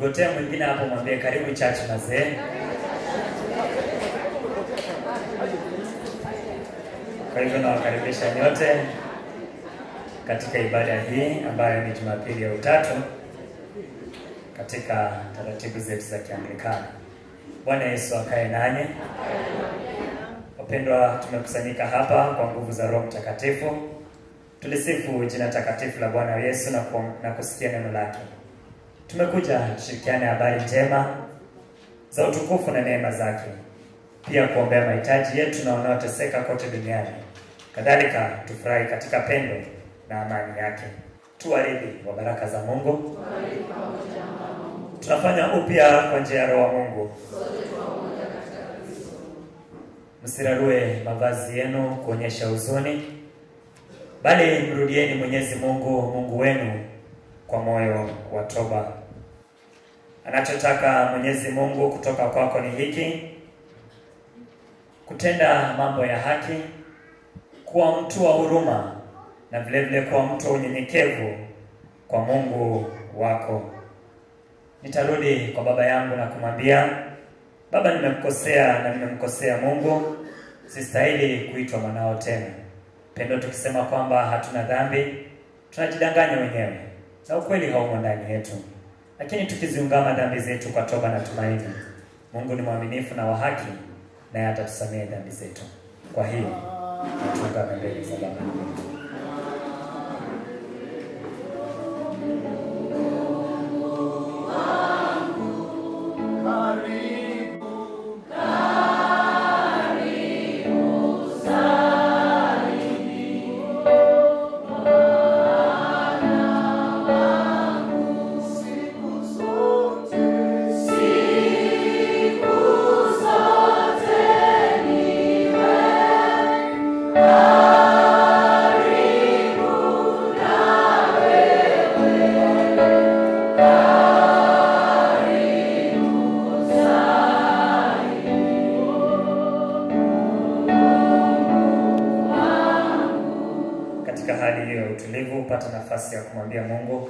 Gotea mwingine hapo mwambie karibu church mazee. Kwa hivyo nawakaribisha nyote katika ibada hii ambayo ni Jumapili ya Utatu katika taratibu zetu za Kianglikana. Bwana Yesu akae nanyi. Wapendwa, tumekusanyika hapa kwa nguvu za Roho Mtakatifu. Tulisifu jina takatifu la Bwana Yesu na kusikia neno lake. Tumekuja tushirikiane habari njema za utukufu na neema zake. Pia kuombea mahitaji yetu na wanaoteseka kote duniani. Kadhalika tufurahi katika pendo na amani yake. Tuwaridhi wa baraka za Mungu. Tunafanya upya kwa njia ya Roho wa Mungu. Msirarue mavazi yenu kuonyesha huzuni, bali mrudieni Mwenyezi Mungu, Mungu wenu kwa moyo wa toba. Anachotaka Mwenyezi Mungu kutoka kwako ni hiki: kutenda mambo ya haki, kuwa mtu wa huruma, na vile vile kuwa mtu wa unyenyekevu kwa Mungu wako. Nitarudi kwa baba yangu na kumwambia, Baba, nimemkosea na nimemkosea Mungu, sistahili kuitwa mwanao tena. Pendo tukisema kwamba hatuna dhambi, tunajidanganya wenyewe na ukweli haumo ndani yetu. Lakini tukiziungama dhambi zetu kwa toba na tumaini, Mungu ni mwaminifu na wa haki, naye atatusamehe dhambi zetu. Kwa hiyo tuungane mbele za Baba. Pata nafasi ya kumwambia Mungu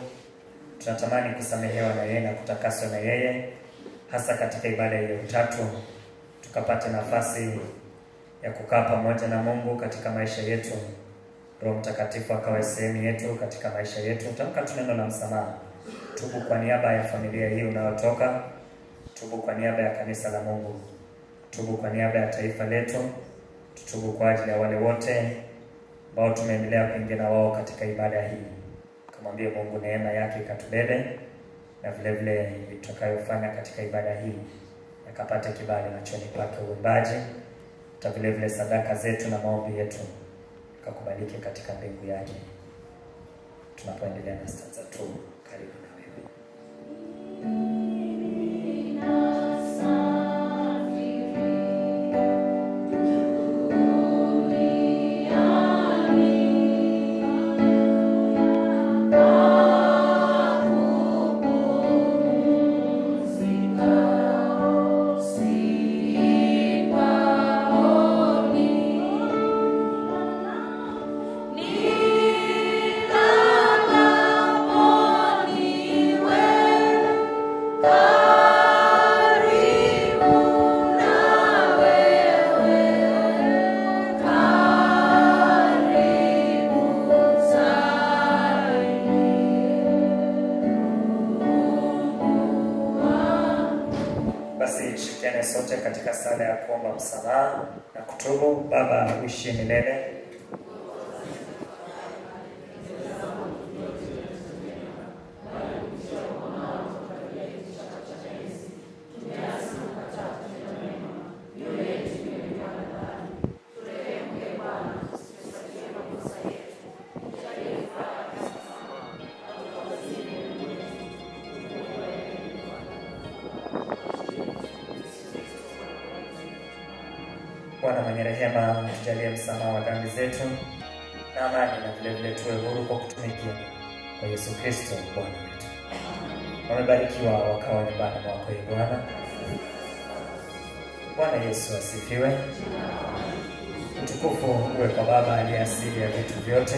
tunatamani kusamehewa na yeye na kutakaswa na yeye, hasa katika ibada ya Utatu. Tukapata nafasi ya kukaa pamoja na Mungu katika maisha yetu. Roho Mtakatifu akawa sehemu yetu katika maisha yetu. Tamka neno la msamaha. Tubu kwa niaba ya familia hii unayotoka. Tubu kwa niaba ya kanisa la Mungu. Tubu kwa niaba ya taifa letu. Tutubu kwa ajili ya wale wote ambao tumeendelea kuingia na wao katika ibada hii. Kumwambia Mungu neema yake ikatubebe, na vile vile tutakayofanya katika ibada hii yakapata kibali machoni pake, uimbaji na vile vile sadaka zetu na maombi yetu kakubalike katika mbingu yake. Tunapoendelea na stanza tu, karibu na wewe. Sote katika sala ya kuomba msamaha na kutubu. Baba uishi milele, Bwana mwenye rehema, tujalie msamaha wa dhambi zetu na amani, na vile vile tuwe huru kwa kutumikia kwa Yesu Kristo Bwana wetu. Wamebarikiwa wakao nyumbani mwako Bwana. Bwana Yesu asifiwe. Utukufu uwe kwa Baba aliye asili ya vitu vyote.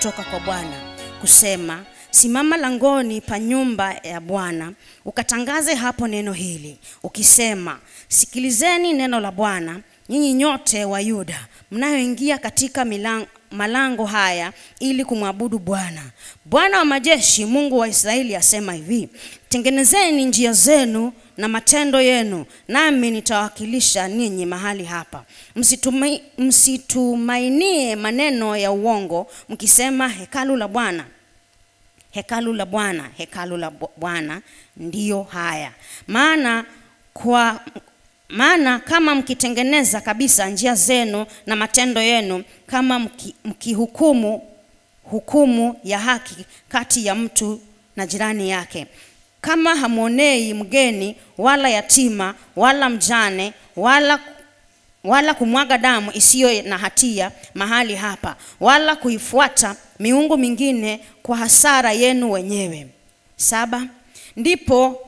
kutoka kwa Bwana kusema, simama langoni pa nyumba ya Bwana, ukatangaze hapo neno hili, ukisema, sikilizeni neno la Bwana, nyinyi nyote wa Yuda mnayoingia katika malango haya ili kumwabudu Bwana. Bwana wa majeshi, Mungu wa Israeli asema hivi, tengenezeni njia zenu na matendo yenu, nami nitawakilisha ninyi mahali hapa. Msitumainie maneno ya uongo mkisema, hekalu la Bwana, hekalu la Bwana, hekalu la Bwana ndiyo haya. Maana kama mkitengeneza kabisa njia zenu na matendo yenu, kama mkihukumu hukumu ya haki kati ya mtu na jirani yake, kama hamuonei mgeni wala yatima wala mjane wala kumwaga damu isiyo na hatia mahali hapa, wala kuifuata miungu mingine kwa hasara yenu wenyewe. 7. Ndipo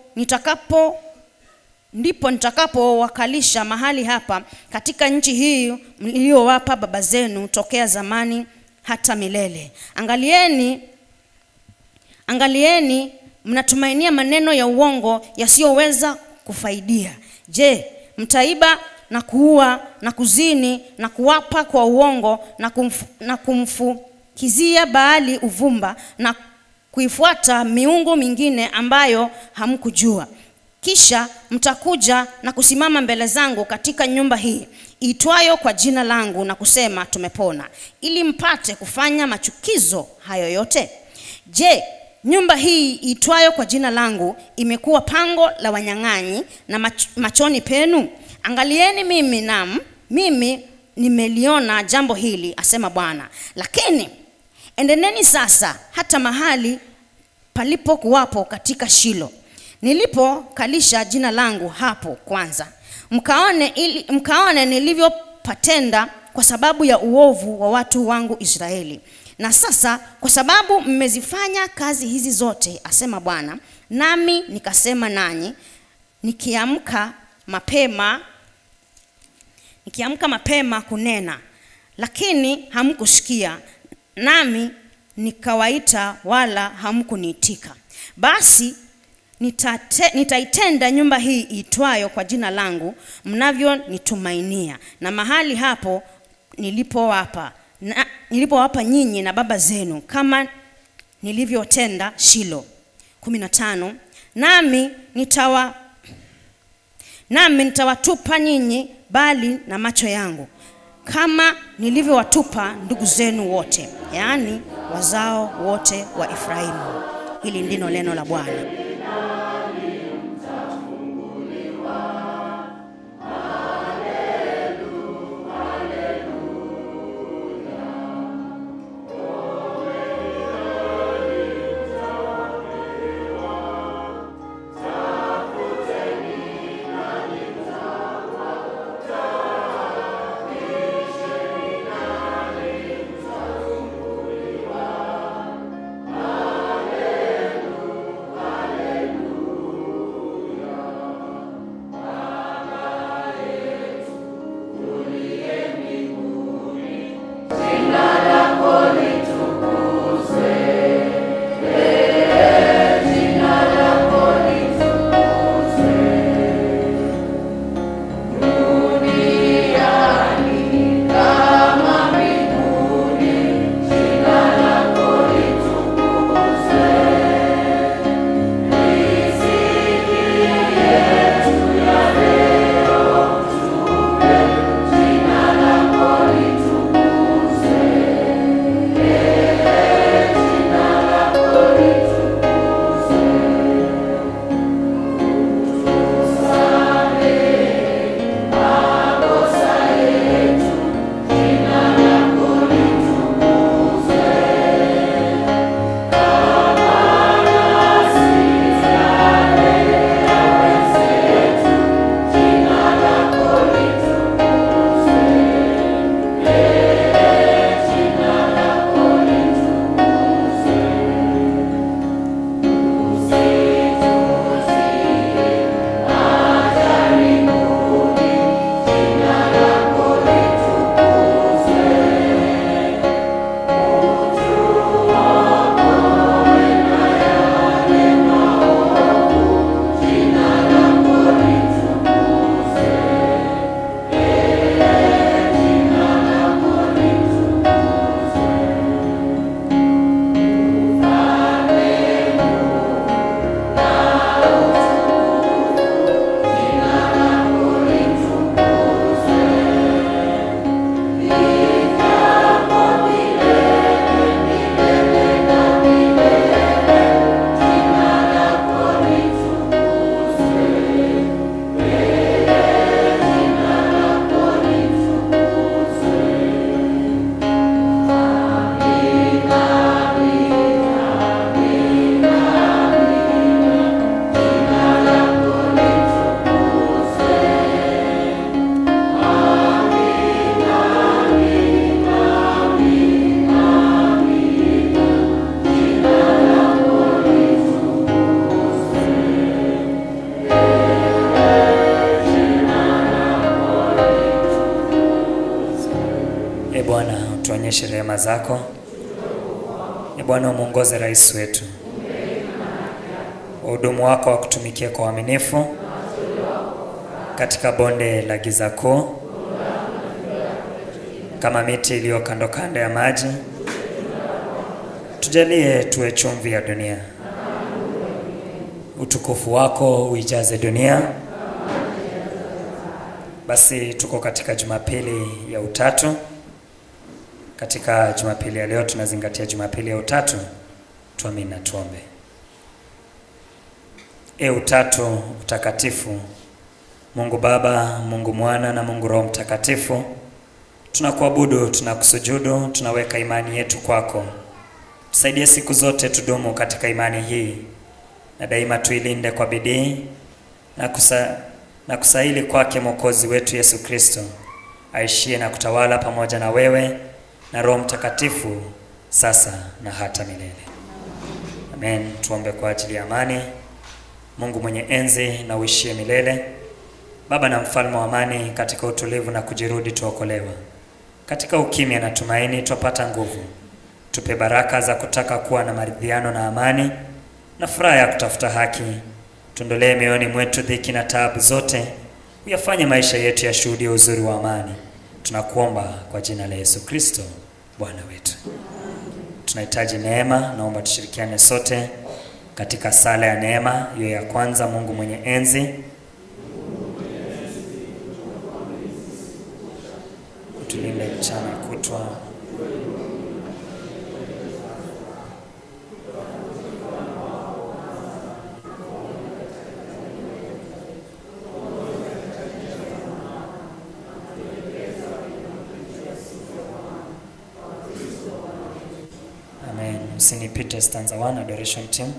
nitakapowakalisha mahali hapa katika nchi hii mliyowapa baba zenu tokea zamani hata milele. Angalieni, mnatumainia maneno ya uongo yasiyoweza kufaidia. Je, mtaiba na kuua na kuzini na kuwapa kwa uongo na kumfukizia Baali uvumba na kuifuata miungu mingine ambayo hamkujua? Kisha mtakuja na kusimama mbele zangu katika nyumba hii itwayo kwa jina langu na kusema, tumepona, ili mpate kufanya machukizo hayo yote. Je, nyumba hii itwayo kwa jina langu imekuwa pango la wanyang'anyi na machoni penu? Angalieni, mimi nimeliona jambo hili, asema Bwana. Lakini endeneni sasa hata mahali palipokuwapo katika Shilo, nilipokalisha jina langu hapo kwanza, mkaone nilivyopatenda kwa sababu ya uovu wa watu wangu Israeli. Na sasa kwa sababu mmezifanya kazi hizi zote, asema Bwana, nami nikasema nanyi nikiamka mapema kunena, lakini hamkusikia, nami nikawaita wala hamkuniitika. Basi nitaitenda nyumba hii itwayo kwa jina langu mnavyonitumainia, na mahali hapo nilipowapa nyinyi na baba zenu, kama nilivyotenda Shilo. 15. Nami nitawatupa nyinyi bali na macho yangu, kama nilivyowatupa ndugu zenu wote, yaani wazao wote wa Efraimu. Hili ndilo neno la Bwana. Bwana, utuonyeshe rehema zako. Bwana, umuongoze rais wetu, wahudumu wako wa kutumikia kwa uaminifu katika bonde la giza kuu, kama miti iliyo kando kando ya maji. Tujalie tuwe chumvi ya dunia, utukufu wako uijaze dunia. Basi tuko katika Jumapili ya Utatu. Katika Jumapili ya leo tunazingatia Jumapili ya Utatu. Tuamini na tuombe. Utatu utakatifu, Mungu Baba, Mungu Mwana na Mungu Roho Mtakatifu, tunakuabudu, tunakusujudu, tunaweka imani yetu kwako. Tusaidie siku zote tudumu katika imani hii, na daima tuilinde kwa bidii na kusahili kwake Mwokozi wetu Yesu Kristo, aishie na kutawala pamoja na wewe na Roho Mtakatifu sasa na hata milele. Amen. Tuombe kwa ajili ya amani. Mungu mwenye enzi na uishie milele, Baba na mfalme wa amani, katika utulivu na kujirudi tuokolewa. Katika ukimya na tumaini tupata nguvu. Tupe baraka za kutaka kuwa na maridhiano na amani na furaha ya kutafuta haki. Tuondolee mioyoni mwetu dhiki na taabu zote. Uyafanye maisha yetu ya shuhudia uzuri wa amani. Tunakuomba kwa jina la Yesu Kristo Bwana wetu. Tunahitaji neema, naomba tushirikiane sote katika sala ya neema hiyo ya kwanza. Mungu mwenye enzi, utulinde mchana kutwa, amen. Usinipite stanza 1, adoration team.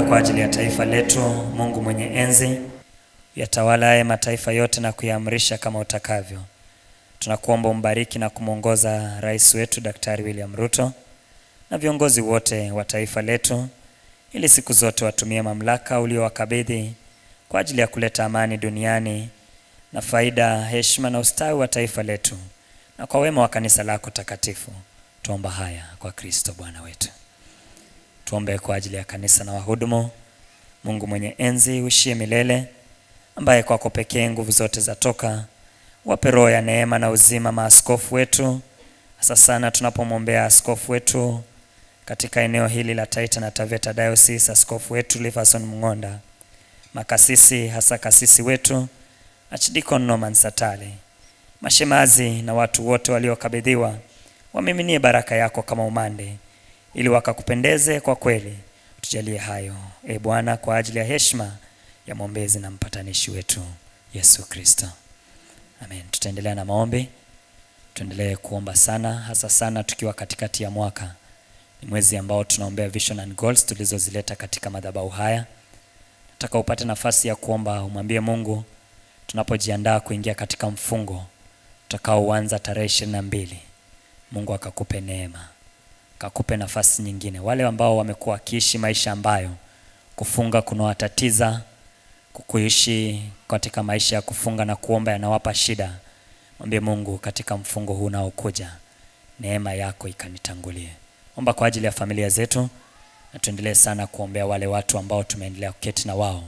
Kwa ajili ya taifa letu. Mungu mwenye enzi, yatawalaye mataifa yote na kuyaamrisha kama utakavyo, tunakuomba umbariki na kumuongoza rais wetu Daktari William Ruto na viongozi wote wa taifa letu, ili siku zote watumie mamlaka uliowakabidhi kwa ajili ya kuleta amani duniani na faida, heshima na ustawi wa taifa letu na kwa wema wa kanisa lako takatifu. Tuomba haya kwa Kristo Bwana wetu. Tuombe kwa ajili ya kanisa na wahudumu. Mungu mwenye enzi, uishie milele, ambaye kwako pekee nguvu zote zatoka, wape roho ya neema na uzima maaskofu wetu, hasa sana tunapomwombea askofu wetu katika eneo hili la Taita na Taveta Diocese, askofu wetu Liverson Mngonda, makasisi, hasa kasisi wetu Archdeacon Norman Satale, mashemazi na watu wote waliokabidhiwa, wamiminie baraka yako kama umande, ili wakakupendeze kwa kweli. Tujalie hayo, Bwana, kwa ajili ya heshima ya mwombezi na mpatanishi wetu Yesu Kristo. Amen. Tutaendelea na maombi. Tuendelee kuomba sana, hasa sana tukiwa katikati ya mwaka. Ni mwezi ambao tunaombea vision and goals tulizozileta katika madhabahu haya. Nataka upate nafasi ya kuomba, umwambie Mungu tunapojiandaa kuingia katika mfungo tutakaoanza tarehe 22. Mungu akakupe neema, akakupe nafasi nyingine. Wale ambao wamekuwa wakiishi maisha ambayo kufunga kunawatatiza, kuishi katika maisha ya kufunga na kuomba yanawapa shida, mwambie Mungu katika mfungo huu unaokuja, neema yako ikanitangulie. Omba kwa ajili ya familia zetu, na tuendelee sana kuombea wale watu ambao tumeendelea kuketi na wao.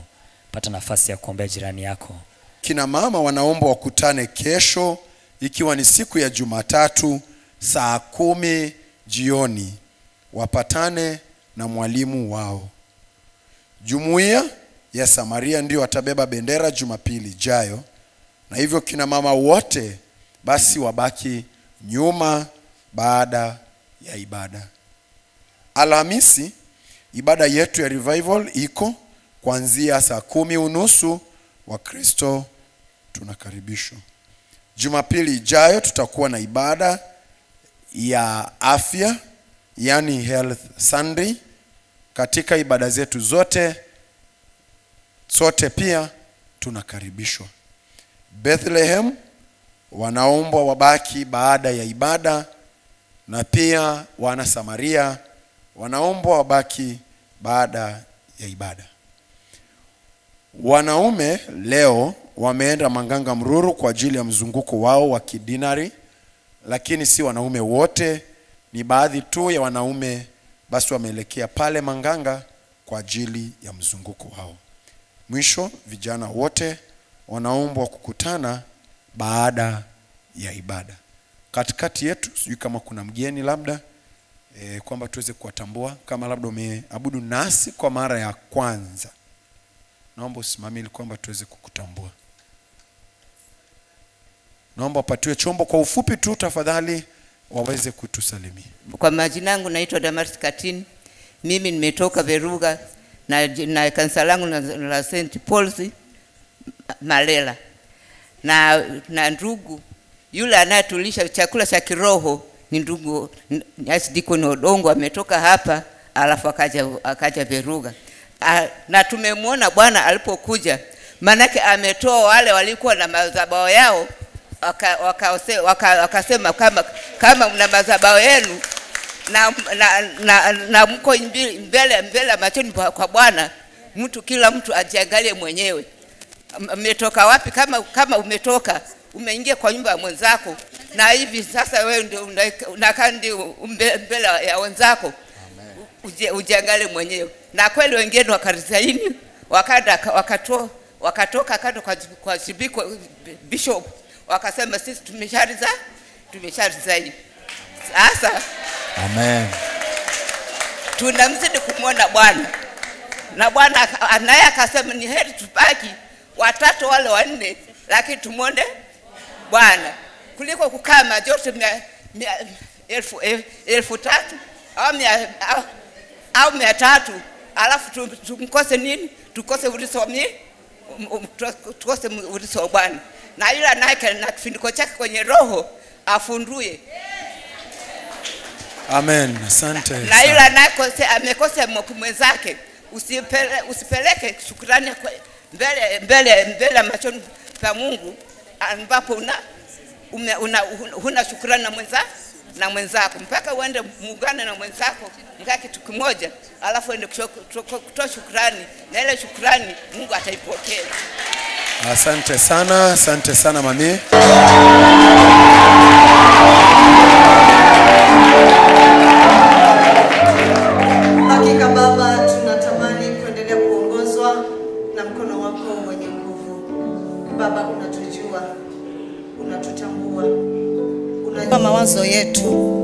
Pata nafasi ya kuombea jirani yako. Kina mama wanaomba wakutane kesho, ikiwa ni siku ya Jumatatu saa 10 jioni, wapatane na mwalimu wao. Jumuiya ya Samaria ndio watabeba bendera Jumapili ijayo, na hivyo kina mama wote basi wabaki nyuma baada ya ibada. Alhamisi ibada yetu ya revival iko kuanzia saa 10:30. Wakristo tunakaribishwa. Jumapili ijayo tutakuwa na ibada ya afya, yani Health Sunday. Katika ibada zetu sote pia tunakaribishwa. Bethlehem wanaombwa wabaki baada ya ibada, na pia wana Samaria wanaombwa wabaki baada ya ibada. Wanaume leo wameenda Manganga Mruru kwa ajili ya mzunguko wao wa kidinari, lakini si wanaume wote, ni baadhi tu ya wanaume basi wameelekea pale Manganga kwa ajili ya mzunguko wao. Mwisho, vijana wote wanaombwa kukutana baada ya ibada. Katikati yetu sijui kama kuna mgeni labda kwamba tuweze kuwatambua. Kama labda umeabudu nasi kwa mara ya kwanza, naomba usimame ili kwamba tuweze kukutambua. Naomba upatiwe chombo kwa ufupi tu tafadhali waweze kutusalimia. Kwa majina yangu naitwa Damaris Katini. Mimi nimetoka Veruga na kanisa langu la St. Paul's Malela. Na ndugu yule anayetulisha chakula cha kiroho ni ndugu Deacon Odongo, ametoka hapa alafu akaja Veruga. Na tumemwona Bwana alipokuja, manake ametoa wale walikuwa na madhabahu yao, wakasema kama mna madhabahu yenu na mko mbele machoni kwa Bwana, kila mtu ajiangalie mwenyewe umetoka wapi. Kama umetoka umeingia kwa nyumba ya mwenzako, na hivi sasa wewe ndio unakaa ndio mbele ya wenzako, ujiangalie mwenyewe. Na kweli wengine wakarisaini wakatoka kando kwa bishop, wakasema sisi tumesharizaini. Sasa amen, tunamzidi kumwona Bwana, na Bwana anaye akasema ni heri tubaki watatu wale wanne, lakini tumwone Bwana kuliko kukaa majote 1,000 au 300, alafu tumkose nini? Tukose uriso wa Bwana. Na yule anayeke na kifuniko chake kwenye roho afundue. Amen. Asante. Na yule anayekose amekosa mwenzake, usipeleke shukrani mbele machoni pa Mungu, ambapo huna shukrani na mwenzako, mpaka uende muungane na mwenzako mkaa kitu kimoja, alafu ende kutoa shukrani, na ile shukrani Mungu ataipokea. Asante sana mami. Hakika Baba, tunatamani kuendelea kuongozwa na mkono wako wenye nguvu. Baba, unatujua, unatutambua, unajua mawazo yetu,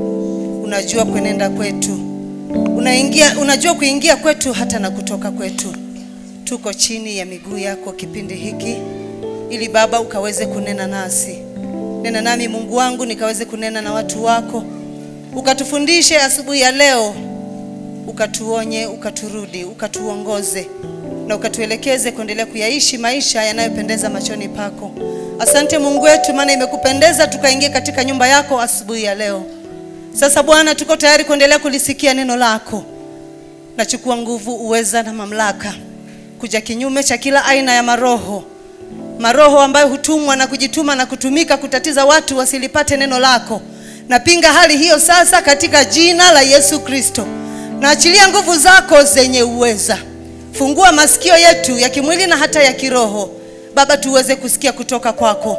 unajua kuenenda kwetu, unajua kuingia kwetu hata na kutoka kwetu. Tuko chini ya miguu yako kipindi hiki, ili Baba ukaweze kunena nasi. Nena nami Mungu wangu, nikaweze kunena na watu wako. Ukatufundishe asubuhi ya leo, ukatuonye, ukaturudi, ukatuongoze na ukatuelekeze kuendelea kuyaishi maisha yanayopendeza machoni pako. Asante Mungu wetu, maana imekupendeza tukaingia katika nyumba yako asubuhi ya leo. Sasa Bwana, tuko tayari kuendelea kulisikia neno lako. Nachukua nguvu, uweza na mamlaka kuja kinyume cha kila aina ya maroho ambayo hutumwa na kujituma na kutumika kutatiza watu wasilipate neno lako. Napinga hali hiyo sasa katika jina la Yesu Kristo. Naachilia nguvu zako zenye uweza. Fungua masikio yetu ya kimwili na hata ya kiroho, Baba, tuweze kusikia kutoka kwako.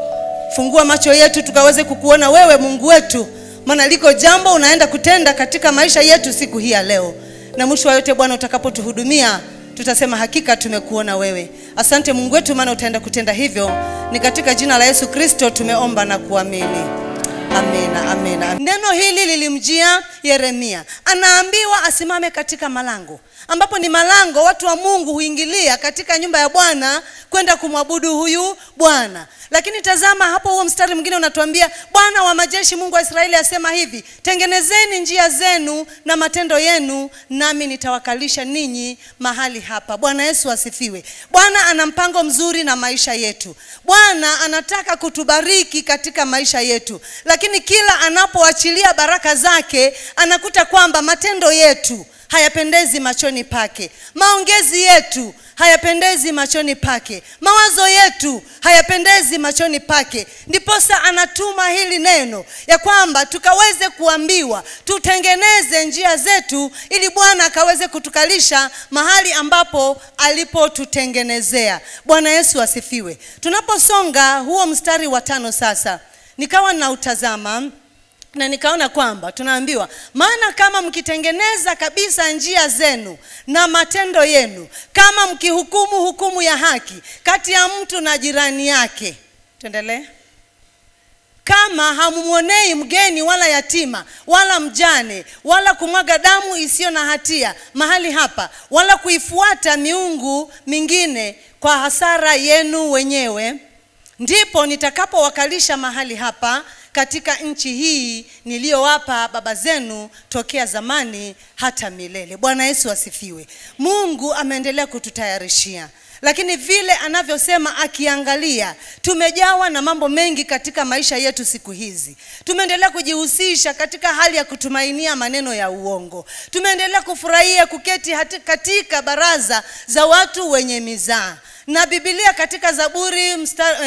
Fungua macho yetu tukaweze kukuona wewe Mungu wetu, maana liko jambo unaenda kutenda katika maisha yetu siku hii ya leo. Na mwisho wa yote Bwana, utakapotuhudumia tutasema hakika tumekuona wewe. Asante Mungu wetu, maana utaenda kutenda hivyo. Ni katika jina la Yesu Kristo tumeomba na kuamini. Amina, amina. Neno hili lilimjia Yeremia. Anaambiwa asimame katika malango. ambapo ni malango watu wa Mungu huingilia katika nyumba ya Bwana kwenda kumwabudu huyu Bwana. Lakini tazama hapo, huo mstari mwingine unatuambia, Bwana wa majeshi, Mungu wa Israeli asema hivi, tengenezeni njia zenu na matendo yenu, nami nitawakalisha ninyi mahali hapa. Bwana Yesu asifiwe. Bwana ana mpango mzuri na maisha yetu. Bwana anataka kutubariki katika maisha yetu, lakini kila anapoachilia baraka zake anakuta kwamba matendo yetu hayapendezi machoni pake, maongezi yetu hayapendezi machoni pake, mawazo yetu hayapendezi machoni pake. Ndiposa anatuma hili neno ya kwamba tukaweze kuambiwa tutengeneze njia zetu, ili Bwana akaweze kutukalisha mahali ambapo alipotutengenezea. Bwana Yesu asifiwe. Tunaposonga huo mstari wa 5 sasa, nikawa nautazama na nikaona kwamba tunaambiwa, maana kama mkitengeneza kabisa njia zenu na matendo yenu, kama mkihukumu hukumu ya haki kati ya mtu na jirani yake. Tuendelee. Kama hamumwonei mgeni wala yatima wala mjane, wala kumwaga damu isiyo na hatia mahali hapa, wala kuifuata miungu mingine kwa hasara yenu wenyewe, ndipo nitakapowakalisha mahali hapa katika nchi hii niliyowapa baba zenu tokea zamani hata milele. Bwana Yesu asifiwe. Mungu ameendelea kututayarishia, lakini vile anavyosema akiangalia, tumejawa na mambo mengi katika maisha yetu siku hizi. Tumeendelea kujihusisha katika hali ya kutumainia maneno ya uongo. Tumeendelea kufurahia kuketi katika baraza za watu wenye mizaa. Na Biblia katika Zaburi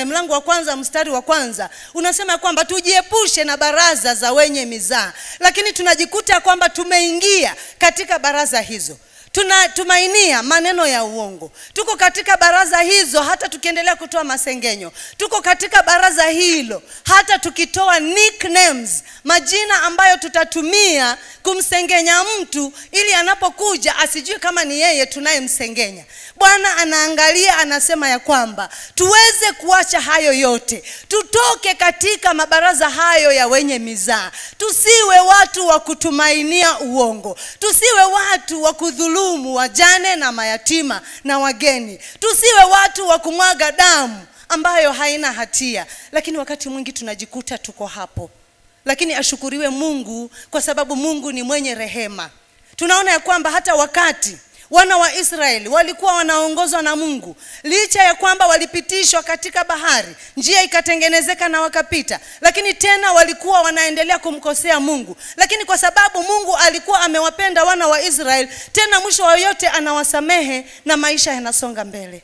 mlango wa 1 mstari wa 1 unasema kwamba tujiepushe na baraza za wenye mizaa. Lakini tunajikuta kwamba tumeingia katika baraza hizo, tunatumainia maneno ya uongo. Tuko katika baraza hizo hata tukiendelea kutoa masengenyo. Tuko katika baraza hilo hata tukitoa nicknames, majina ambayo tutatumia kumsengenya mtu ili anapokuja asijue kama ni yeye tunayemsengenya. Bwana anaangalia, anasema ya kwamba tuweze kuacha hayo yote, tutoke katika mabaraza hayo ya wenye mizaa. Tusiwe watu wa kutumainia uongo, tusiwe watu wa kudhulumu wajane na mayatima na wageni, tusiwe watu wa kumwaga damu ambayo haina hatia. Lakini wakati mwingi tunajikuta tuko hapo. Lakini ashukuriwe Mungu, kwa sababu Mungu ni mwenye rehema. Tunaona ya kwamba hata wakati wana wa Israeli walikuwa wanaongozwa na Mungu, licha ya kwamba walipitishwa katika bahari, njia ikatengenezeka na wakapita, lakini tena walikuwa wanaendelea kumkosea Mungu. Lakini kwa sababu Mungu alikuwa amewapenda wana wa Israeli, tena mwisho wa yote anawasamehe na maisha yanasonga mbele.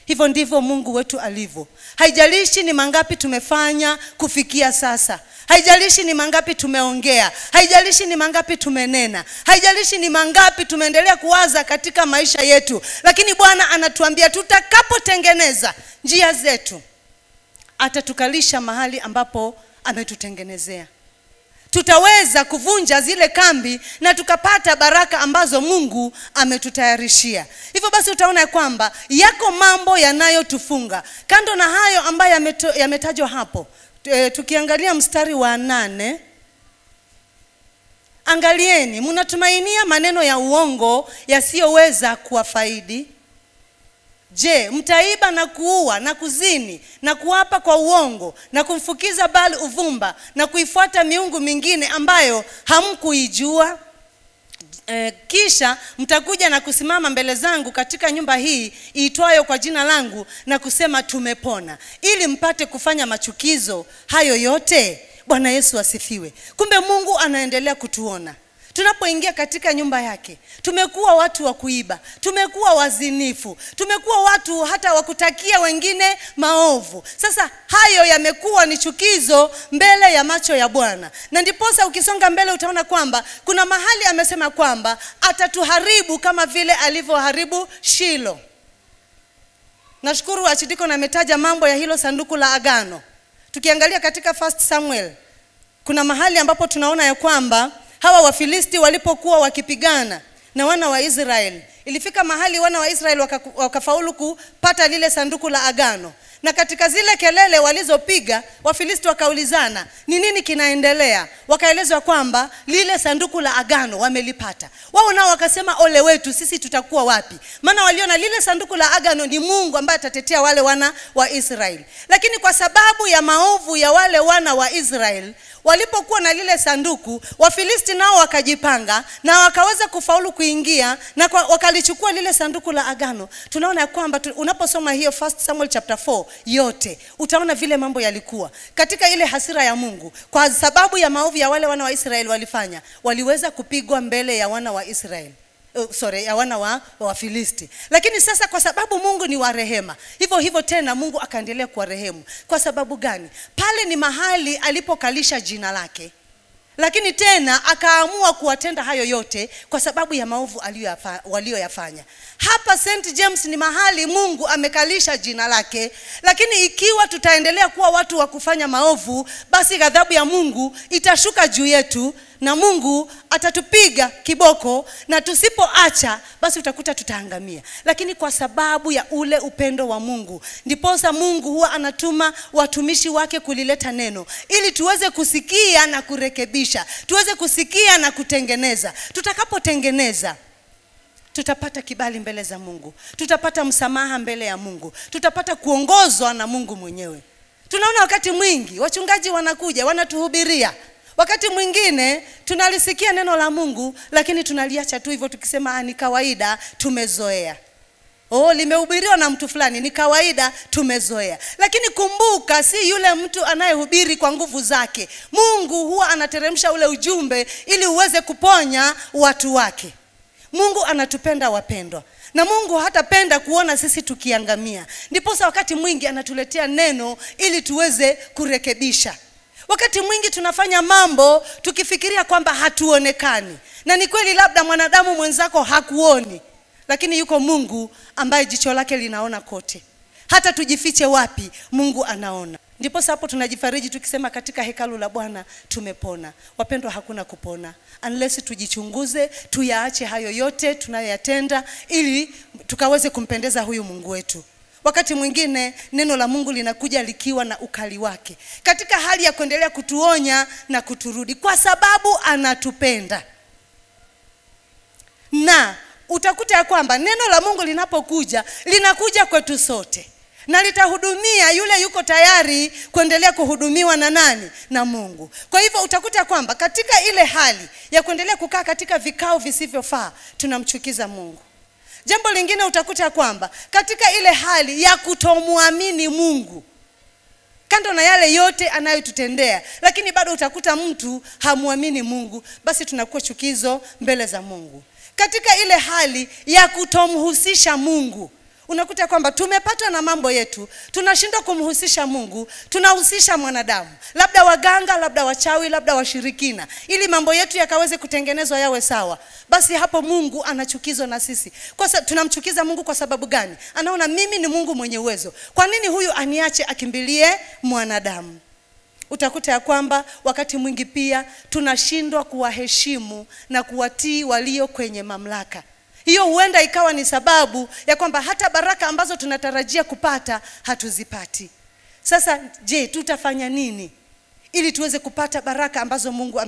Hivyo ndivyo Mungu wetu alivyo. Haijalishi ni mangapi tumefanya kufikia sasa, haijalishi ni mangapi tumeongea, haijalishi ni mangapi tumenena, haijalishi ni mangapi tumeendelea kuwaza katika maisha yetu, lakini Bwana anatuambia tutakapotengeneza njia zetu, atatukalisha mahali ambapo ametutengenezea. Tutaweza kuvunja zile kambi na tukapata baraka ambazo Mungu ametutayarishia. Hivyo basi utaona ya kwamba yako mambo yanayotufunga. Kando na hayo ambayo yametajwa hapo, tukiangalia mstari wa 8, angalieni, mnatumainia maneno ya uongo yasiyoweza kuwafaidi. Je, mtaiba na kuua na kuzini na kuapa kwa uongo na kumfukiza Baali uvumba na kuifuata miungu mingine ambayo hamkuijua? Kisha mtakuja na kusimama mbele zangu katika nyumba hii iitwayo kwa jina langu na kusema tumepona, ili mpate kufanya machukizo hayo yote. Bwana Yesu asifiwe. Kumbe Mungu anaendelea kutuona. Tunapoingia katika nyumba yake, tumekuwa watu wa kuiba, tumekuwa wazinifu, tumekuwa watu hata wa kutakia wengine maovu. Sasa hayo yamekuwa ni chukizo mbele ya macho ya Bwana. Na ndiposa ukisonga mbele utaona kwamba kuna mahali amesema kwamba atatuharibu kama vile alivyoharibu Shilo. Nashukuru Achidiko na ametaja mambo ya hilo sanduku la agano. Tukiangalia katika 1 Samuel, kuna mahali ambapo tunaona ya kwamba hawa Wafilisti walipokuwa wakipigana na wana wa Israeli, Ilifika mahali wana wa Israeli wakafaulu kupata lile sanduku la agano. Na katika zile kelele walizopiga, Wafilisti wakaulizana, ni nini kinaendelea? Wakaelezwa kwamba lile sanduku la agano wamelipata. Wao nao wakasema, ole wetu, sisi tutakuwa wapi? Maana waliona lile sanduku la agano ni Mungu ambaye atatetea wale wana wa Israeli. Lakini kwa sababu ya maovu ya wale wana wa Israeli, walipokuwa na lile sanduku, Wafilisti nao wakajipanga na wakaweza kufaulu kuingia na wakalichukua lile sanduku la agano. Tunaona ya kwamba unaposoma hiyo 1 Samuel chapter 4 yote, utaona vile mambo yalikuwa. Katika ile hasira ya Mungu, kwa sababu ya maovu ya wale wana wa Israeli walifanya, waliweza kupigwa mbele ya wana wa Israeli. Ya wana wa Wafilisti. Lakini sasa kwa sababu Mungu ni wa rehema, hivyo tena Mungu akaendelea kuwa rehemu. Kwa sababu gani? Pale ni mahali alipokalisha jina lake. Lakini tena akaamua kuwatenda hayo yote kwa sababu ya maovu walioyafanya. Hapa St. James ni mahali Mungu amekalisha jina lake. Lakini ikiwa tutaendelea kuwa watu wa kufanya maovu, basi ghadhabu ya Mungu itashuka juu yetu na Mungu atatupiga kiboko, na tusipoacha basi utakuta tutaangamia. Lakini kwa sababu ya ule upendo wa Mungu, ndiposa Mungu huwa anatuma watumishi wake kulileta neno ili tuweze kusikia na kurekebisha, tuweze kusikia na kutengeneza. Tutakapotengeneza, tutapata kibali mbele za Mungu, tutapata msamaha mbele ya Mungu, tutapata kuongozwa na Mungu mwenyewe. Tunaona wakati mwingi wachungaji wanakuja wanatuhubiria, wakati mwingine tunalisikia neno la Mungu lakini tunaliacha tu hivyo tukisema ni kawaida, tumezoea. Limehubiriwa na mtu fulani, ni kawaida, tumezoea. Lakini kumbuka, si yule mtu anayehubiri kwa nguvu zake. Mungu huwa anateremsha ule ujumbe ili uweze kuponya watu wake. Mungu anatupenda wapendwa, na Mungu hatapenda kuona sisi tukiangamia. Ndiposa wakati mwingi anatuletea neno ili tuweze kurekebisha. Wakati mwingi tunafanya mambo tukifikiria kwamba hatuonekani. Na ni kweli labda mwanadamu mwenzako hakuoni, lakini yuko Mungu ambaye jicho lake linaona kote. Hata tujifiche wapi, Mungu anaona. Ndipo hapo tunajifariji tukisema katika hekalu la Bwana tumepona. Wapendwa, hakuna kupona unless tujichunguze, tuyaache hayo yote tunayoyatenda ili tukaweze kumpendeza huyu Mungu wetu. Wakati mwingine neno la Mungu linakuja likiwa na ukali wake, katika hali ya kuendelea kutuonya na kuturudi, kwa sababu anatupenda. Na utakuta ya kwamba neno la Mungu linapokuja, linakuja kwetu sote, na litahudumia yule yuko tayari kuendelea kuhudumiwa na nani? Na Mungu. Kwa hivyo utakuta kwamba katika ile hali ya kuendelea kukaa katika vikao visivyofaa, tunamchukiza Mungu. Jambo lingine utakuta kwamba katika ile hali ya kutomuamini Mungu, kando na yale yote anayotutendea, lakini bado utakuta mtu hamuamini Mungu, basi tunakuwa chukizo mbele za Mungu. Katika ile hali ya kutomhusisha Mungu, unakuta kwamba tumepatwa na mambo yetu, tunashindwa kumhusisha Mungu, tunahusisha mwanadamu, labda waganga, labda wachawi, labda washirikina, ili mambo yetu yakaweze kutengenezwa yawe sawa. Basi hapo Mungu anachukizwa na sisi. Tunamchukiza Mungu kwa sababu gani? Anaona mimi ni Mungu mwenye uwezo, kwa nini huyu aniache akimbilie mwanadamu? Utakuta ya kwamba wakati mwingi pia tunashindwa kuwaheshimu na kuwatii walio kwenye mamlaka. Hiyo huenda ikawa ni sababu ya kwamba hata baraka ambazo tunatarajia kupata hatuzipati. Sasa je, tutafanya nini ili tuweze kupata baraka ambazo Mungu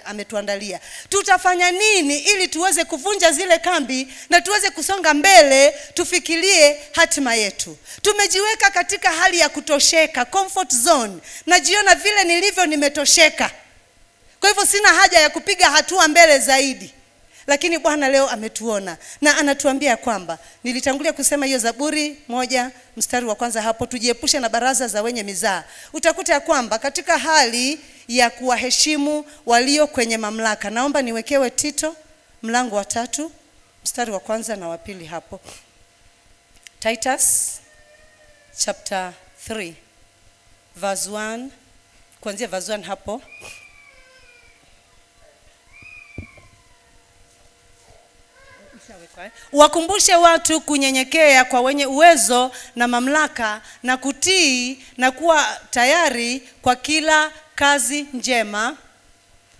ametuandalia? Tutafanya nini ili tuweze kuvunja zile kambi na tuweze kusonga mbele, tufikirie hatima yetu? Tumejiweka katika hali ya kutosheka, comfort zone. Najiona vile nilivyo nimetosheka, kwa hivyo sina haja ya kupiga hatua mbele zaidi. Lakini Bwana leo ametuona na anatuambia kwamba, nilitangulia kusema hiyo Zaburi 1 mstari wa kwanza hapo, tujiepushe na baraza za wenye mizaa. Utakuta ya kwamba katika hali ya kuwaheshimu walio kwenye mamlaka, naomba niwekewe Tito mlango wa 3 mstari wa kwanza na wa pili hapo. Titus chapter 3 verse 1, kuanzia verse 1 hapo. Wakumbushe watu kunyenyekea kwa wenye uwezo na mamlaka, na kutii na kuwa tayari kwa kila kazi njema.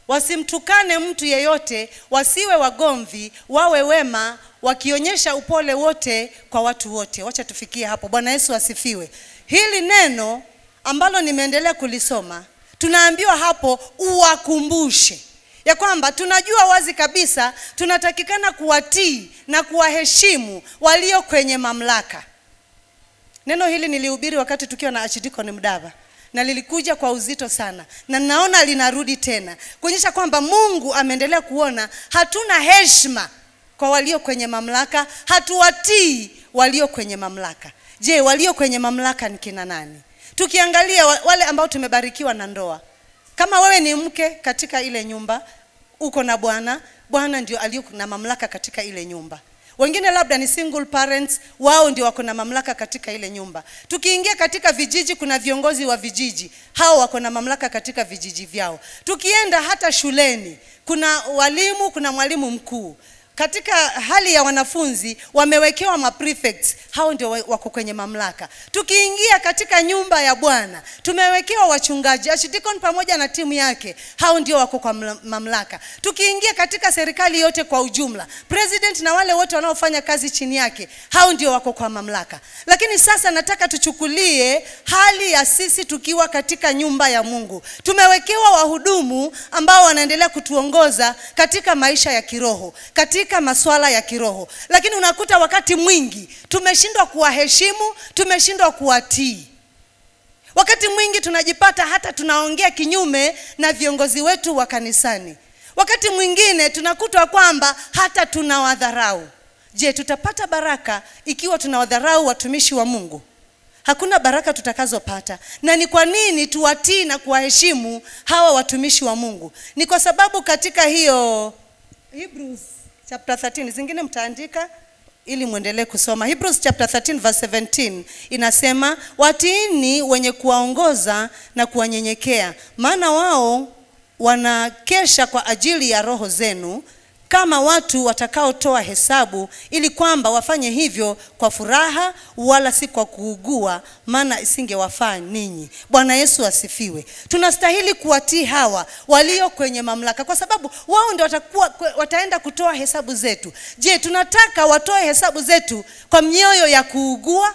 wasimtukane mtu yeyote, wasiwe wagomvi, wawe wema, wakionyesha upole wote kwa watu wote. Wacha tufikie hapo. Bwana Yesu asifiwe. Hili neno ambalo nimeendelea kulisoma, tunaambiwa hapo uwakumbushe ya kwamba tunajua wazi kabisa tunatakikana kuwatii na kuwaheshimu walio kwenye mamlaka. Neno hili nilihubiri wakati tukiwa na Archdeacon Mdava, na lilikuja kwa uzito sana, na naona linarudi tena kuonyesha kwamba Mungu ameendelea kuona hatuna heshima kwa walio kwenye mamlaka, hatuwatii walio kwenye mamlaka. Je, walio kwenye mamlaka ni kina nani? Tukiangalia wale ambao tumebarikiwa na ndoa, kama wewe ni mke katika ile nyumba, uko na bwana, bwana ndio aliyo na mamlaka katika ile nyumba. Wengine labda ni single parents, wao ndio wako na mamlaka katika ile nyumba. Tukiingia katika vijiji, kuna viongozi wa vijiji, hao wako na mamlaka katika vijiji vyao. Tukienda hata shuleni, kuna walimu, kuna mwalimu mkuu. Katika hali ya wanafunzi, wamewekewa maprefects, hao ndio wako kwenye mamlaka. Tukiingia katika nyumba ya Bwana, tumewekewa wachungaji, Archdeacon pamoja na timu yake, hao ndio wako kwa mamlaka. Tukiingia katika serikali yote kwa ujumla, president na wale wote wanaofanya kazi chini yake, hao ndio wako kwa mamlaka. Lakini sasa nataka tuchukulie hali ya sisi tukiwa katika nyumba ya Mungu. Tumewekewa wahudumu ambao wanaendelea kutuongoza katika maisha ya kiroho, katika masuala ya kiroho. Lakini unakuta wakati mwingi tumeshindwa kuwaheshimu, tumeshindwa kuwatii. Wakati mwingi tunajipata hata tunaongea kinyume na viongozi wetu wa kanisani. Wakati mwingine tunakuta kwamba hata tunawadharau. Je, tutapata baraka ikiwa tunawadharau watumishi wa Mungu? Hakuna baraka tutakazopata. Na ni kwa nini tuwatii na kuwaheshimu hawa watumishi wa Mungu? Ni kwa sababu katika hiyo Hebrews chapter 13, zingine mtaandika ili muendelee kusoma. Hebrews chapter 13 verse 17 inasema, watiini wenye kuwaongoza na kuwanyenyekea, maana wao wanakesha kwa ajili ya roho zenu, kama watu watakaotoa hesabu, ili kwamba wafanye hivyo kwa furaha wala si kwa kuugua, maana isingewafaa ninyi. Bwana Yesu asifiwe. Tunastahili kuwatii hawa walio kwenye mamlaka, kwa sababu wao ndio wataenda kutoa hesabu zetu. Je, tunataka watoe hesabu zetu kwa mioyo ya kuugua?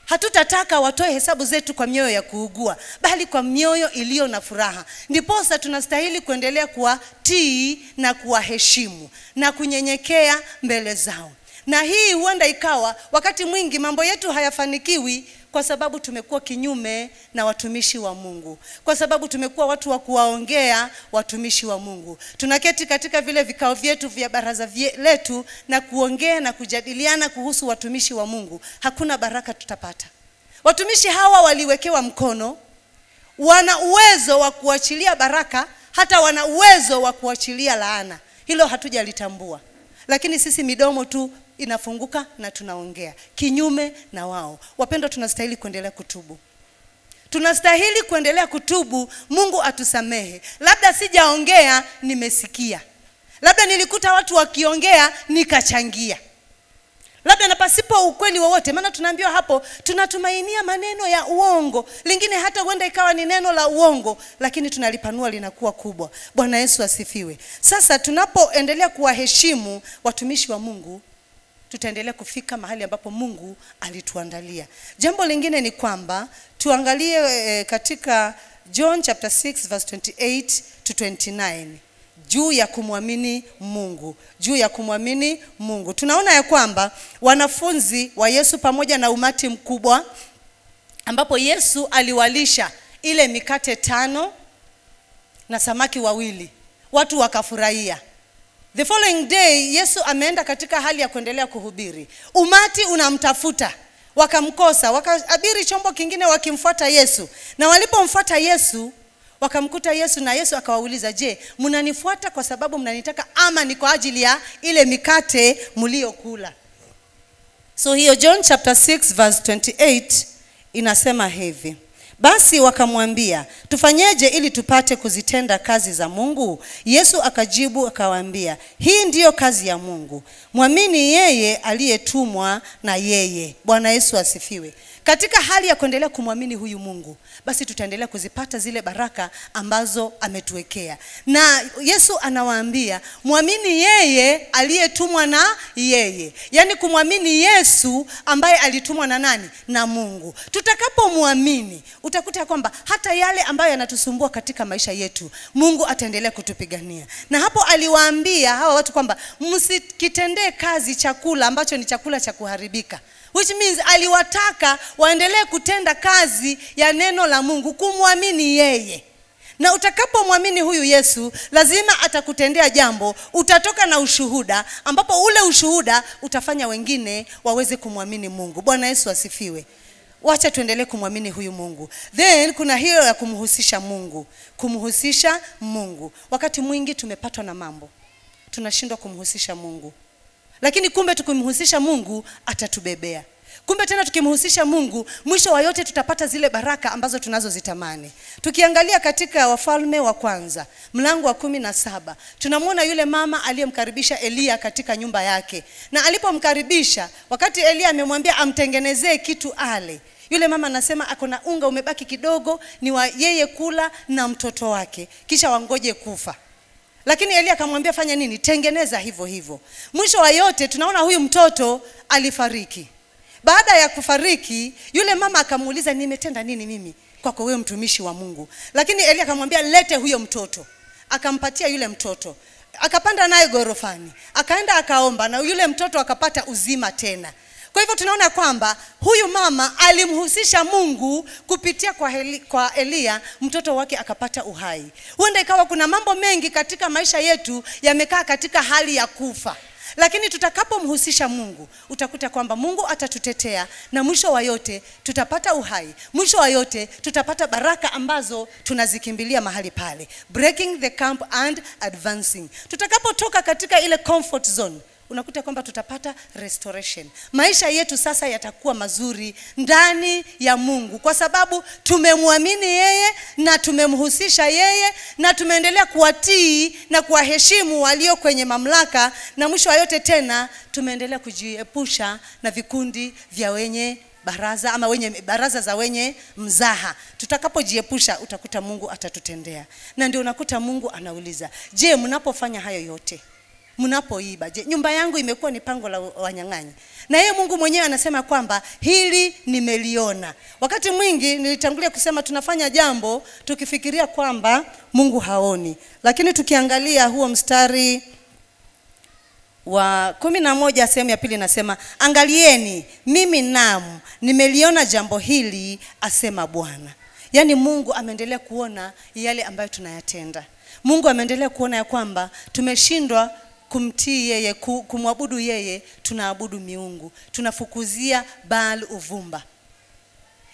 Hatutataka watoe hesabu zetu kwa mioyo ya kuugua, bali kwa mioyo iliyo na furaha. Ndiposa tunastahili kuendelea kuwatii na kuwaheshimu na kunyenyekea mbele zao. Na hii huenda ikawa wakati mwingi mambo yetu hayafanikiwi kwa sababu tumekuwa kinyume na watumishi wa Mungu, kwa sababu tumekuwa watu wa kuwaongea watumishi wa Mungu. Tunaketi katika vile vikao vyetu vya baraza letu na kuongea na kujadiliana kuhusu watumishi wa Mungu. Hakuna baraka tutapata. Watumishi hawa waliwekewa mkono, wana uwezo wa kuachilia baraka, hata wana uwezo wa kuachilia laana. Hilo hatujalitambua. Lakini sisi midomo tu inafunguka na tunaongea kinyume na wao. Wapendwa, tunastahili kuendelea kutubu. Tunastahili kuendelea kutubu. Mungu atusamehe. Labda sijaongea, nimesikia. Labda nilikuta watu wakiongea nikachangia. Labda na pasipo ukweli wowote, maana tunaambiwa hapo tunatumainia maneno ya uongo. Lingine hata huenda ikawa ni neno la uongo, lakini tunalipanua linakuwa kubwa. Bwana Yesu asifiwe. Sasa tunapoendelea kuwaheshimu watumishi wa Mungu, tutaendelea kufika mahali ambapo Mungu alituandalia. Jambo lingine ni kwamba tuangalie katika John chapter 6 verse 28 to 29. Juu ya kumwamini Mungu, juu ya kumwamini Mungu. Tunaona ya kwamba wanafunzi wa Yesu pamoja na umati mkubwa, ambapo Yesu aliwalisha ile mikate 5 na samaki 2, watu wakafurahia. The following day Yesu ameenda katika hali ya kuendelea kuhubiri. Umati unamtafuta, wakamkosa, wakaabiri chombo kingine wakimfuata Yesu. Na walipomfuata Yesu, wakamkuta Yesu, na Yesu akawauliza, je, mnanifuata kwa sababu mnanitaka ama ni kwa ajili ya ile mikate mliokula? So hiyo John chapter 6 verse 28 inasema hivi. Basi wakamwambia, tufanyeje ili tupate kuzitenda kazi za Mungu? Yesu akajibu akawaambia, hii ndiyo kazi ya Mungu, mwamini yeye aliyetumwa na yeye. Bwana Yesu asifiwe. katika hali ya kuendelea kumwamini huyu Mungu, basi tutaendelea kuzipata zile baraka ambazo ametuwekea. Na Yesu anawaambia muamini yeye aliyetumwa na yeye. Yaani kumwamini Yesu ambaye alitumwa na nani? Na Mungu. Tutakapomwamini, utakuta kwamba hata yale ambayo yanatusumbua katika maisha yetu, Mungu ataendelea kutupigania. Na hapo aliwaambia hawa watu kwamba msikitendee kazi chakula ambacho ni chakula cha kuharibika. Which means aliwataka waendelee kutenda kazi ya neno la Mungu, kumwamini yeye. Na utakapomwamini huyu Yesu, lazima atakutendea jambo, utatoka na ushuhuda, ambapo ule ushuhuda utafanya wengine waweze kumwamini Mungu. Bwana Yesu asifiwe. Wacha tuendelee kumwamini huyu Mungu. Then kuna hiyo ya kumhusisha Mungu. Kumhusisha Mungu. Wakati mwingi tumepatwa na mambo, tunashindwa kumhusisha Mungu. Lakini kumbe tukimhusisha Mungu atatubebea. Kumbe tena tukimhusisha Mungu, mwisho wa yote tutapata zile baraka ambazo tunazozitamani. Tukiangalia katika Wafalme wa kwanza, mlango wa 17, tunamwona yule mama aliyemkaribisha Elia katika nyumba yake. Na alipomkaribisha, wakati Elia amemwambia amtengenezee kitu ale, yule mama anasema akona unga umebaki kidogo, ni wa yeye kula na mtoto wake, kisha wangoje kufa. Lakini Elia akamwambia fanya nini? Tengeneza hivyo hivyo. Mwisho wa yote tunaona huyu mtoto alifariki. Baada ya kufariki, yule mama akamuuliza nimetenda nini mimi kwako wewe mtumishi wa Mungu? Lakini Elia akamwambia lete huyo mtoto. Akampatia yule mtoto. Akapanda naye gorofani. Akaenda akaomba na yule mtoto akapata uzima tena. Kwa hivyo tunaona kwamba huyu mama alimhusisha Mungu kupitia kwa Elia, mtoto wake akapata uhai. Huenda ikawa kuna mambo mengi katika maisha yetu yamekaa katika hali ya kufa. Lakini tutakapomhusisha Mungu, utakuta kwamba Mungu atatutetea na mwisho wa yote tutapata uhai. Mwisho wa yote tutapata baraka ambazo tunazikimbilia mahali pale. Breaking the camp and advancing. Tutakapotoka katika ile comfort zone, unakuta kwamba tutapata restoration. Maisha yetu sasa yatakuwa mazuri ndani ya Mungu, kwa sababu tumemwamini yeye na tumemhusisha yeye na tumeendelea kuwatii na kuwaheshimu walio kwenye mamlaka, na mwisho wa yote tena tumeendelea kujiepusha na vikundi vya wenye baraza ama wenye baraza za wenye mzaha. Tutakapojiepusha, utakuta Mungu atatutendea. Na ndio unakuta Mungu anauliza, je, mnapofanya hayo yote, mnapoiba, je, nyumba yangu imekuwa ni pango la wanyang'anyi? Na yeye Mungu mwenyewe anasema kwamba hili nimeliona. Wakati mwingi nilitangulia kusema tunafanya jambo tukifikiria kwamba Mungu haoni. Lakini tukiangalia huo mstari wa 11 sehemu ya pili nasema, angalieni mimi naam nimeliona jambo hili asema Bwana. Yaani Mungu ameendelea kuona yale ambayo tunayatenda. Mungu ameendelea kuona ya kwamba tumeshindwa kumtii yeye, kumwabudu yeye, tunaabudu miungu. Tunafukuzia Baal uvumba.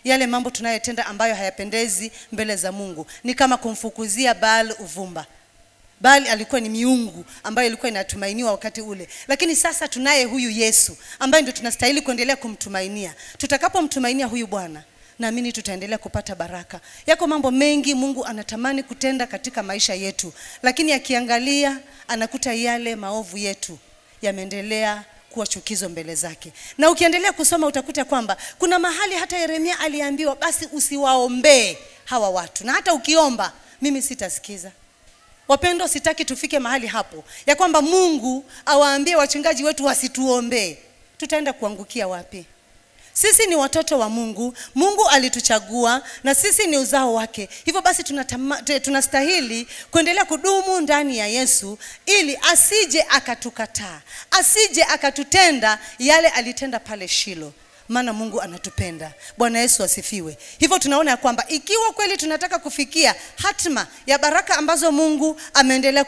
Yale mambo tunayotenda ambayo hayapendezi mbele za Mungu ni kama kumfukuzia Baal uvumba. Baal alikuwa ni miungu ambayo ilikuwa inatumainiwa wakati ule. Lakini sasa tunaye huyu Yesu ambaye ndio tunastahili kuendelea kumtumainia. Tutakapomtumainia huyu Bwana, naamini tutaendelea kupata baraka. Yako mambo mengi Mungu anatamani kutenda katika maisha yetu, lakini akiangalia anakuta yale maovu yetu yameendelea kuwa chukizo mbele zake. Na ukiendelea kusoma utakuta kwamba kuna mahali hata Yeremia aliambiwa basi usiwaombee hawa watu, na hata ukiomba mimi sitasikiza. Wapendo, sitaki tufike mahali hapo ya kwamba Mungu awaambie wachungaji wetu wasituombee. Tutaenda kuangukia wapi? Sisi ni watoto wa Mungu. Mungu alituchagua na sisi ni uzao wake. Hivyo basi tunastahili kuendelea kudumu ndani ya Yesu ili asije akatukataa, asije akatutenda yale alitenda pale Shilo. Maana Mungu anatupenda. Bwana Yesu asifiwe. Hivyo tunaona kwamba ikiwa kweli tunataka kufikia hatima ya baraka ambazo Mungu ameendelea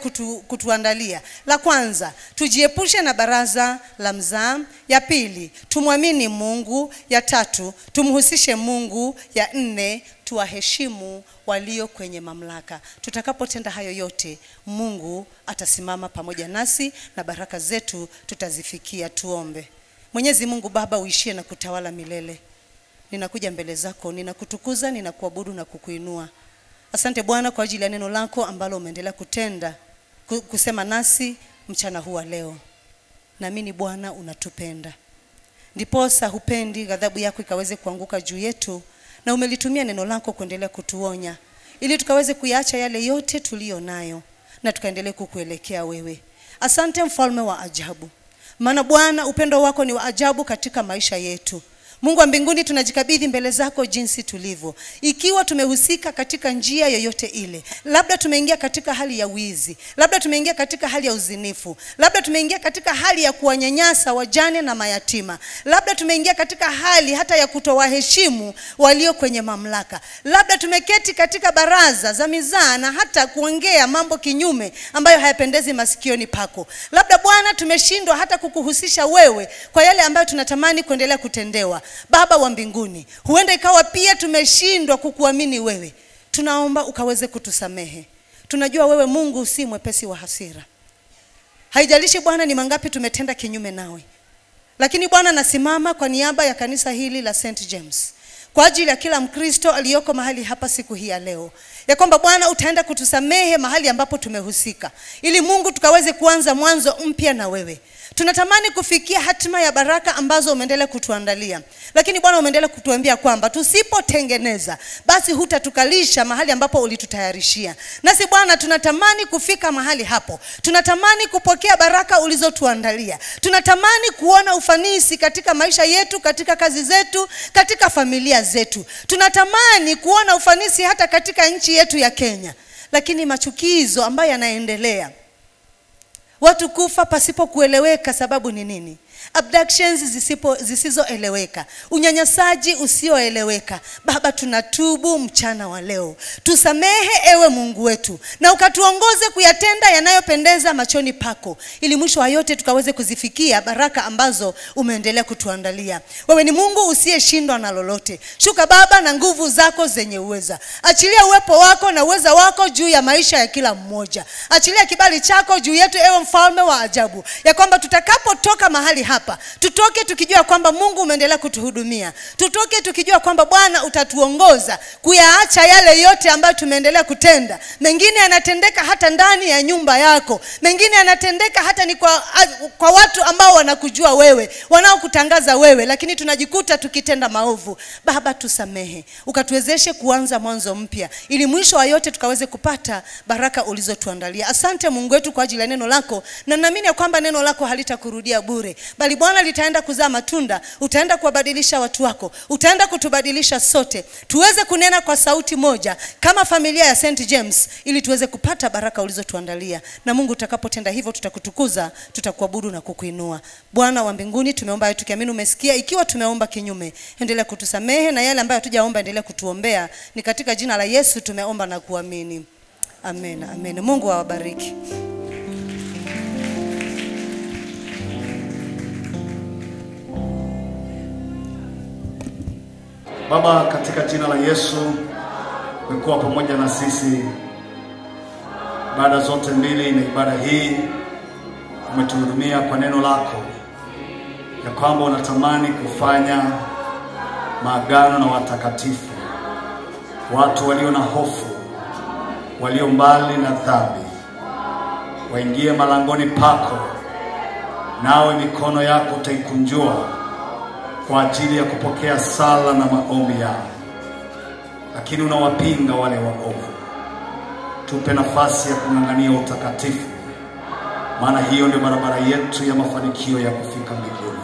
kutuandalia, la kwanza, tujiepushe na baraza la mzaha. Ya pili, tumwamini Mungu. Ya tatu, tumhusishe Mungu. Ya nne, tuwaheshimu walio kwenye mamlaka. Tutakapotenda hayo yote, Mungu atasimama pamoja nasi na baraka zetu tutazifikia. Tuombe. Mwenyezi Mungu Baba, uishie na kutawala milele. Ninakuja mbele zako, ninakutukuza, ninakuabudu na kukuinua. Asante Bwana kwa ajili ya neno lako ambalo umeendelea kutenda, kusema nasi mchana huu wa leo. Naamini Bwana unatupenda. Ndiposa hupendi ghadhabu yako ikaweze kuanguka juu yetu, na umelitumia neno lako kuendelea kutuonya ili tukaweze kuyaacha yale yote tulio nayo na tukaendelee kukuelekea wewe. Asante mfalme wa ajabu, maana Bwana upendo wako ni wa ajabu katika maisha yetu. Mungu wa mbinguni, tunajikabidhi mbele zako jinsi tulivyo. Ikiwa tumehusika katika njia yoyote ile, labda tumeingia katika hali ya wizi, labda tumeingia katika hali ya uzinifu, labda tumeingia katika hali ya kuwanyanyasa wajane na mayatima, labda tumeingia katika hali hata ya kutowaheshimu walio kwenye mamlaka, labda tumeketi katika baraza za mizaa na hata kuongea mambo kinyume ambayo hayapendezi masikioni pako, labda Bwana tumeshindwa hata kukuhusisha wewe kwa yale ambayo tunatamani kuendelea kutendewa. Baba wa mbinguni, huenda ikawa pia tumeshindwa kukuamini wewe. Tunaomba ukaweze kutusamehe. Tunajua wewe Mungu si mwepesi wa hasira. Haijalishi Bwana ni mangapi tumetenda kinyume nawe, lakini Bwana nasimama kwa niaba ya kanisa hili la St. James, kwa ajili ya kila Mkristo aliyoko mahali hapa siku hii ya leo, ya kwamba Bwana utaenda kutusamehe mahali ambapo tumehusika, ili Mungu tukaweze kuanza mwanzo mpya na wewe. Tunatamani kufikia hatima ya baraka ambazo umeendelea kutuandalia, lakini Bwana umeendelea kutuambia kwamba tusipotengeneza basi hutatukalisha mahali ambapo ulitutayarishia. Nasi Bwana tunatamani kufika mahali hapo. Tunatamani kupokea baraka ulizotuandalia. Tunatamani kuona ufanisi katika maisha yetu, katika kazi zetu, katika familia zetu. Tunatamani kuona ufanisi hata katika nchi yetu ya Kenya. Lakini machukizo ambayo yanaendelea, watu kufa pasipo kueleweka sababu ni nini, abductions zisizoeleweka, unyanyasaji usioeleweka, Baba tunatubu mchana wa leo. Tusamehe ewe Mungu wetu, na ukatuongoze kuyatenda yanayopendeza machoni pako, ili mwisho wa yote tukaweze kuzifikia baraka ambazo umeendelea kutuandalia. Wewe ni Mungu usiyeshindwa na lolote. Shuka Baba na nguvu zako zenye uweza. Achilia uwepo wako na uweza wako juu ya maisha ya kila mmoja. Achilia kibali chako juu yetu ewe mfalme wa ajabu, ya kwamba tutakapotoka mahali hapa, tutoke tukijua kwamba Mungu umeendelea kutuhudumia. Tutoke tukijua kwamba Bwana utatuongoza kuyaacha yale yote ambayo tumeendelea kutenda. Mengine yanatendeka hata ndani ya nyumba yako, mengine yanatendeka hata ni kwa watu ambao wanakujua wewe, wanaokutangaza wewe, lakini tunajikuta tukitenda maovu. Baba tusamehe, ukatuwezeshe kuanza mwanzo mpya, ili mwisho wa yote tukaweze kupata baraka ulizotuandalia. Asante Mungu wetu kwa ajili ya neno lako, na naamini kwamba neno lako halitakurudia bure, bali Bwana litaenda kuzaa matunda. Utaenda kuwabadilisha watu wako, utaenda kutubadilisha sote, tuweze kunena kwa sauti moja kama familia ya St. James, ili tuweze kupata baraka ulizotuandalia. Na Mungu utakapotenda hivyo, tutakutukuza, tutakuabudu na kukuinua. Bwana wa mbinguni, tumeomba hayo tukiamini umesikia. Ikiwa tumeomba kinyume, endelea kutusamehe, na yale ambayo hatujaomba endelea kutuombea. Ni katika jina la Yesu tumeomba na kuamini. Amen. Amen. Mungu awabariki. Baba, katika jina la Yesu, umekuwa pamoja na sisi ibada zote mbili, na ibada hii umetuhudumia kwa neno lako, ya kwamba unatamani kufanya maagano na watakatifu, watu walio na hofu, walio mbali na dhambi, waingie malangoni pako, nawe mikono yako utaikunjua kwa ajili ya kupokea sala na maombi yao. Lakini unawapinga wale waovu. Tupe nafasi ya kung'ang'ania utakatifu, maana hiyo ndio barabara yetu ya mafanikio ya kufika mbinguni.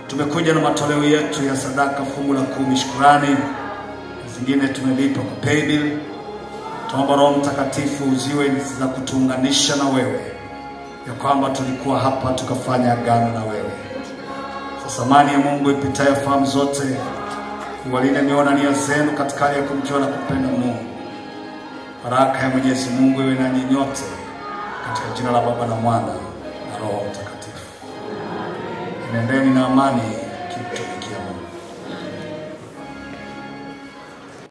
Tumekuja na matoleo yetu ya sadaka, fungu la 10, shukrani, zingine tumelipa kwa paybill. Tuomba Roho Mtakatifu uziwe za kutuunganisha na wewe, ya kwamba tulikuwa hapa tukafanya agano na wewe. Sasa amani ya Mungu ipitayo fahamu zote iwalinde mioyo na nia zenu katika hali ya kumjua na kupenda Mungu. Baraka ya Mwenyezi Mungu iwe nanyi nyote, katika jina la Baba na Mwana na Roho Mtakatifu. Nendeni na amani.